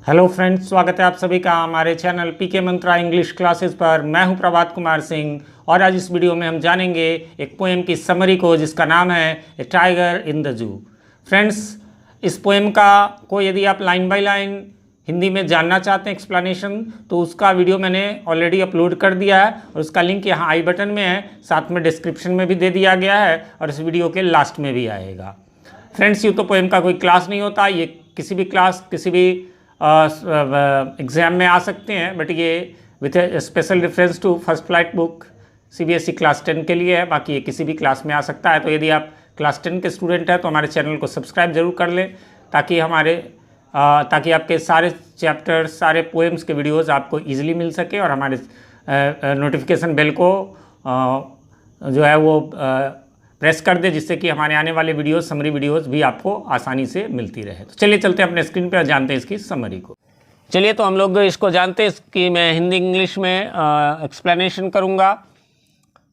Hello friends, स्वागत है आप सभी का हमारे चैनल पीके मंत्रा इंग्लिश क्लासेस पर। मैं हूं प्रभात कुमार सिंह और आज इस वीडियो में हम जानेंगे एक पोएम की समरी को जिसका नाम है a tiger in the zoo. Friends, इस पोएम को यदि आप लाइन बाय लाइन हिंदी में जानना चाहते हैं एक्सप्लेनेशन, तो उसका वीडियो मैंने ऑलरेडी अपलोड कर दिया है और उसका लिंक यहाँ आई बटन में है, साथ में डिस्क्रिप्शन में भी दे दिया गया है और इस वीडियो के लास्ट में भी आएगा। फ्रेंड्स, यूँ तो पोएम का कोई क्लास नहीं होता, ये किसी भी क्लास किसी भी एग्ज़ाम में आ सकते हैं, बट ये with a special reference to First Flight book CBSE class 10 के लिए है। बाकी ये किसी भी क्लास में आ सकता है। तो यदि आप क्लास 10 के स्टूडेंट हैं तो हमारे चैनल को सब्सक्राइब जरूर कर लें ताकि आपके सारे चैप्टर्स, सारे पोएम्स के वीडियोस आपको इजीली मिल सके और हमारे नोटिफिकेशन बेल को जो है वो प्रेस कर दे, जिससे कि हमारे आने वाले वीडियोस, समरी वीडियोस भी आपको आसानी से मिलती रहे। तो चलिए चलते हैं अपने स्क्रीन पे और जानते हैं इसकी समरी को। चलिए तो हम लोग इसको जानते हैं, इसकी मैं हिंदी इंग्लिश में एक्सप्लेनेशन करूँगा।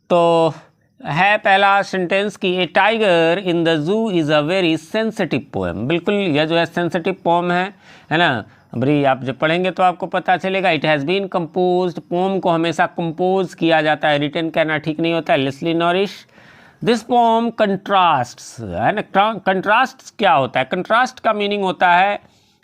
तो है पहला सेंटेंस कि a tiger in the zoo is a very sensitive poem. बिल्कुल यह जो है सेंसिटिव पोएम है ना। अभी आप जब पढ़ेंगे तो आपको पता चलेगा। It has been composed, poem को हमेशा कंपोज किया जाता है, रिटन करना ठीक नहीं होता है। Leslie Norris. This poem contrasts, है ना। कंट्रास्ट क्या होता है? कंट्रास्ट का मीनिंग होता है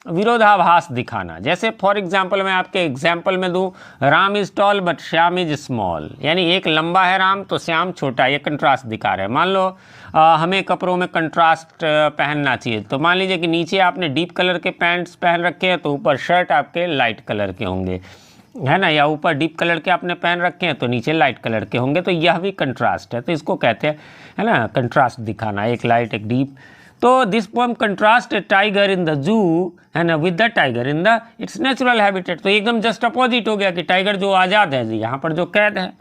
विरोधाभास दिखाना। जैसे फॉर एग्जांपल मैं आपके एग्जांपल में दूं, Ram is tall but Shyam is small, यानी एक लंबा है राम तो श्याम छोटा। ये कंट्रास्ट दिखा रहे हैं। मान लो हमें कपड़ों में कंट्रास्ट पहनना चाहिए, तो मान लीजिए कि नीचे आपने डीप कलर के पैंट्स पहन रखे हैं तो ऊपर शर्ट आपके लाइट कलर के होंगे, है ना। या ऊपर डीप कलर के आपने पहन रखे हैं तो नीचे लाइट कलर के होंगे। तो यह भी कंट्रास्ट है। तो इसको कहते हैं, है ना, कंट्रास्ट दिखाना, एक लाइट एक डीप। तो this poem contrast A tiger in the जू, है ना, with the tiger in the it's natural habitat. तो एकदम जस्ट अपोजिट हो गया कि टाइगर जो आज़ाद है, यहाँ पर जो कैद है।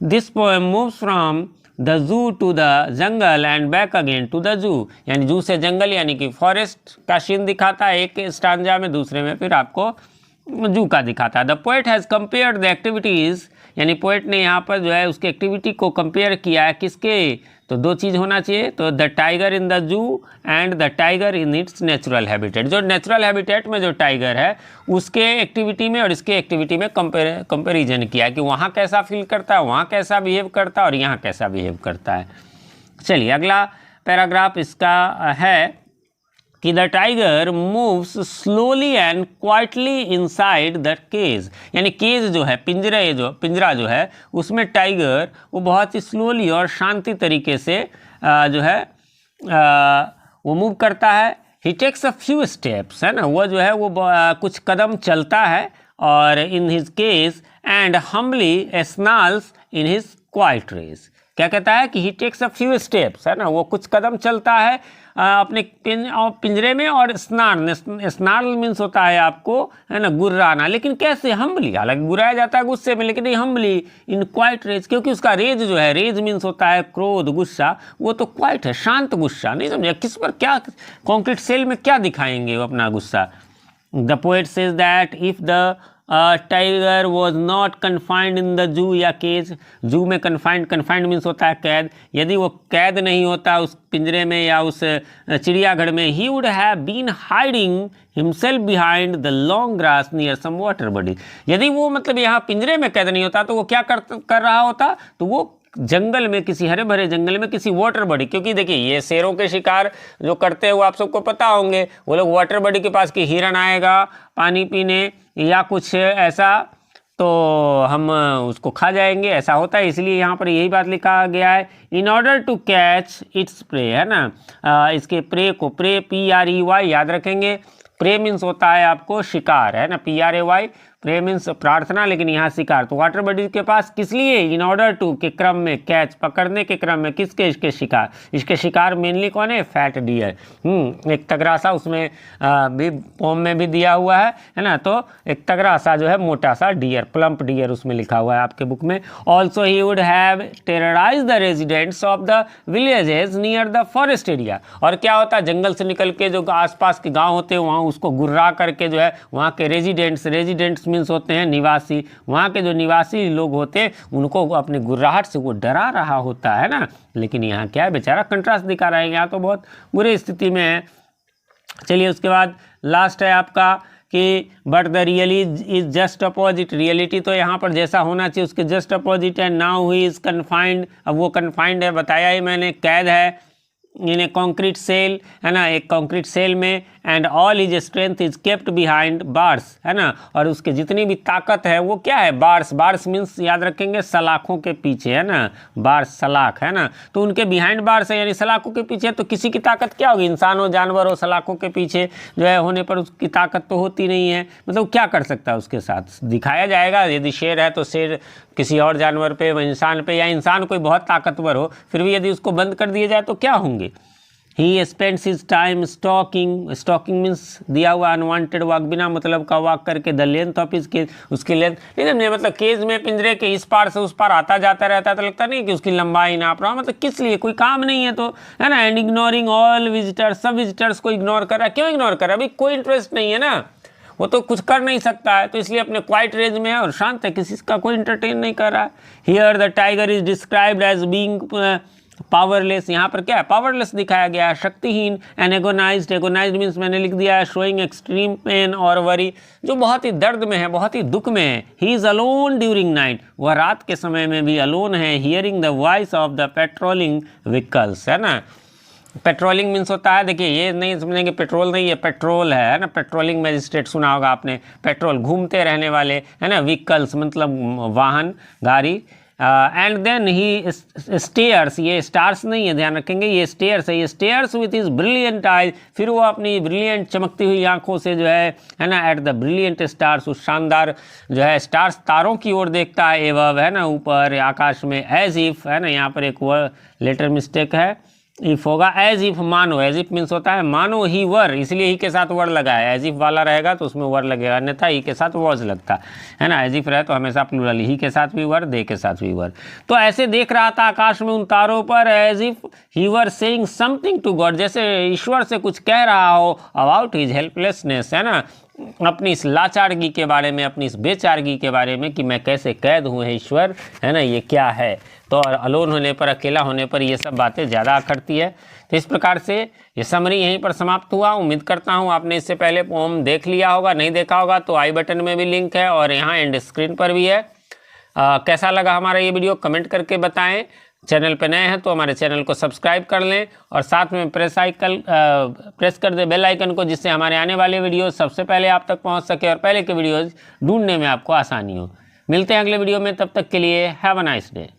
This poem moves from the zoo to the jungle and back again to the zoo, यानी जू से जंगल यानी कि फॉरेस्ट का सीन दिखाता है एक स्टांजा में, दूसरे में फिर आपको जू का दिखाता है। The poet has compared the activities, यानी पोएट ने यहाँ पर जो है उसकी एक्टिविटी को कंपेयर किया है किसके? तो दो चीज़ होना चाहिए, तो द टाइगर इन द जू and the tiger in its natural habitat. जो नेचुरल हैबिटेट में जो टाइगर है उसके एक्टिविटी में और इसके एक्टिविटी में कंपेरिजन किया कि वहाँ कैसा फील करता है, वहाँ कैसा बिहेव करता है और यहाँ कैसा बिहेव करता है। चलिए अगला पैराग्राफ इसका है कि the tiger moves slowly and quietly inside the cage, यानी केज जो है पिंजरा जो है उसमें टाइगर वो बहुत ही स्लोली और शांति तरीके से जो है वो मूव करता है। ही टेक्स अ फ्यू स्टेप्स, है ना, वो जो है वो कुछ कदम चलता है और in his cage and humbly snarls in his quiet rage. क्या कहता है कि he takes a few steps, है ना, वो कुछ कदम चलता है अपने पिंजरे में। और स्नार्ल मीन्स होता है आपको, है ना, गुर्राना, लेकिन कैसे? हम्बली। हालांकि गुर्राया जाता है गुस्से में, लेकिन हम्बली इन क्वाइट रेज, क्योंकि उसका रेज जो है, रेज मीन्स होता है क्रोध, गुस्सा, वो तो क्वाइट है, शांत गुस्सा। नहीं समझे किस पर क्या कॉन्क्रीट सेल में क्या दिखाएंगे वो अपना गुस्सा। The poet says that if the tiger was not confined in the जू या केज, जू में कन्फाइंड मीन्स होता है कैद, यदि वो कैद नहीं होता उस पिंजरे में या उस चिड़ियाघर में, he would have been hiding himself behind the long grass near some water body. यदि वो मतलब यहाँ पिंजरे में कैद नहीं होता तो वो क्या कर रहा होता? तो वो जंगल में, किसी हरे भरे जंगल में, किसी वाटर बॉडी, क्योंकि देखिए ये शेरों के शिकार जो करते हैं वो आप सबको पता होंगे, वो लोग वाटर बॉडी के पास कि हिरन आएगा पानी पीने या कुछ ऐसा तो हम उसको खा जाएंगे, ऐसा होता है। इसलिए यहाँ पर यही बात लिखा गया है, in order to catch its prey, है ना। इसके प्रे को, प्रे PREY याद रखेंगे। प्रे मीन्स होता है आपको शिकार, है ना, PRAY। प्रे मीन्स प्रार्थना, लेकिन यहाँ शिकार। तो वाटर बॉडी के पास किस लिए? इन ऑर्डर टू के क्रम में, कैच पकड़ने के क्रम में, किसके? इसके शिकार। इसके शिकार मेनली कौन है? Fat deer. एक तगरासा उसमें भी पोम में भी दिया हुआ है ना। तो एक तगरासा जो है मोटा सा डियर, प्लम्प डियर उसमें लिखा हुआ है आपके बुक में। Also he would have terrorise the residents of the villages near the forest area. और क्या होता है, जंगल से निकल के जो आसपास के गाँव होते हैं वहाँ उसको गुर्रा करके जो है वहाँ के रेजिडेंट्स मीन्स होते हैं निवासी, वहाँ के जो निवासी लोग होते हैं उनको अपनी गुर्राहट से वो डरा रहा होता है ना। लेकिन यहाँ क्या है, बेचारा कंट्रास्ट दिखा रहा है, यहाँ तो बहुत बुरी स्थिति में है। चलिए उसके बाद लास्ट है आपका कि but the is just opposite, reality तो यहाँ पर जैसा होना चाहिए उसके जस्ट अपोजिट है। नाउ ही इज़ कन्फाइंड, अब वो कन्फाइंड है, बताया ही मैंने, कैद है इन ए कॉन्क्रीट सेल, है ना, एक कॉन्क्रीट सेल में। And all his strength is kept behind bars, है ना, और उसके जितनी भी ताकत है वो क्या है, बार्स। बार्स मीन्स याद रखेंगे सलाखों के पीछे, है ना, बार्स सलाख, है ना, तो उनके बिहाइंड बार्स है यानी सलाखों के पीछे। तो किसी की ताकत क्या होगी, इंसान हो जानवर हो, सलाखों के पीछे जो है होने पर उसकी ताकत तो होती नहीं है, मतलब क्या कर सकता है उसके साथ, दिखाया जाएगा। यदि शेर है तो शेर किसी और जानवर पे, इंसान पे, या इंसान कोई बहुत ताकतवर हो फिर भी यदि उसको बंद कर दिया जाए तो क्या होंगे। He spends his time stalking, stalking means दिया हुआ अनवांटेड वॉक, बिना मतलब का वॉक करके, the length of his cage, उसकी लेंथ, लेकिन मतलब केज में पिंजरे के इस पार से उस पार आता जाता रहता है तो लगता नहीं कि उसकी लंबाई नाप रहा, मतलब किस लिए, कोई काम नहीं है तो, है ना। एंड इग्नोरिंग ऑल विजिटर्स, सब विजिटर्स को इग्नोर कर रहा है। क्यों इग्नोर कर रहा है, अभी कोई इंटरेस्ट नहीं है ना, वो तो कुछ कर नहीं सकता है, तो इसलिए अपने क्वाइट रेंज में है और शांत है, किसी का कोई इंटरटेन नहीं कर रहा है। Here the tiger is described as being powerless, यहाँ पर क्या है, पावरलेस दिखाया गया है, शक्तिहीन। एंड एगोनाइज्ड, एगोनाइज्ड मीन्स मैंने लिख दिया है शोइंग एक्सट्रीम पेन और वरी, जो बहुत ही दर्द में है, बहुत ही दुख में है। He is alone during night, वह रात के समय में भी अलोन है। Hearing the voice of the patrolling vehicles, है ना, पेट्रोलिंग मीन्स होता है, देखिए ये नहीं समझेंगे पेट्रोल नहीं है, पेट्रोल है ना, पेट्रोलिंग मैजिस्ट्रेट सुना होगा आपने, पेट्रोल घूमते रहने वाले, है ना, व्हीकल्स मतलब वाहन, गाड़ी। एंड देन ही स्टेयर्स, ये स्टार्स नहीं है, ध्यान रखेंगे, ये स्टेयर्स है, ये stairs with is brilliant eyes, फिर वो अपनी ब्रिलियंट चमकती हुई आंखों से जो है ना, एट द ब्रिलियंट स्टार्स, उस शानदार जो है स्टार्स तारों की ओर देखता है, एवब, है ना, ऊपर आकाश में, एज इफ, है ना, यहाँ पर एक लेटर मिस्टेक है, इफ होगा, एज इफ मानो, एज इफ मीन्स होता है मानो ही वर, इसलिए ही के साथ वर लगा है, एज इफ वाला रहेगा तो उसमें वर लगेगा, अन्यथा ही के साथ वॉज लगता है ना, एज इफ रहे तो हमेशा प्लूरल, ही के साथ भी वर, दे के साथ भी वर। तो ऐसे देख रहा था आकाश में उन तारों पर, as if he were saying something to God, जैसे ईश्वर से कुछ कह रहा हो, अबाउट हिज हेल्पलेसनेस, है ना, अपनी इस लाचारगी के बारे में, अपनी इस बेचारगी के बारे में कि मैं कैसे कैद हूँ है ईश्वर, है ना, ये क्या है। तो अलोन होने पर, अकेला होने पर ये सब बातें ज़्यादा अखरती है। तो इस प्रकार से ये समरी यहीं पर समाप्त हुआ। उम्मीद करता हूँ आपने इससे पहले पोम देख लिया होगा, नहीं देखा होगा तो आई बटन में भी लिंक है और यहाँ एंड स्क्रीन पर भी है। कैसा लगा हमारा ये वीडियो कमेंट करके बताएं। चैनल पे नए हैं तो हमारे चैनल को सब्सक्राइब कर लें और साथ में प्रेस कर दे बेल आइकन को, जिससे हमारे आने वाले वीडियो सबसे पहले आप तक पहुंच सके और पहले के वीडियोज़ ढूंढने में आपको आसानी हो। मिलते हैं अगले वीडियो में, तब तक के लिए हैव अ नाइस डे।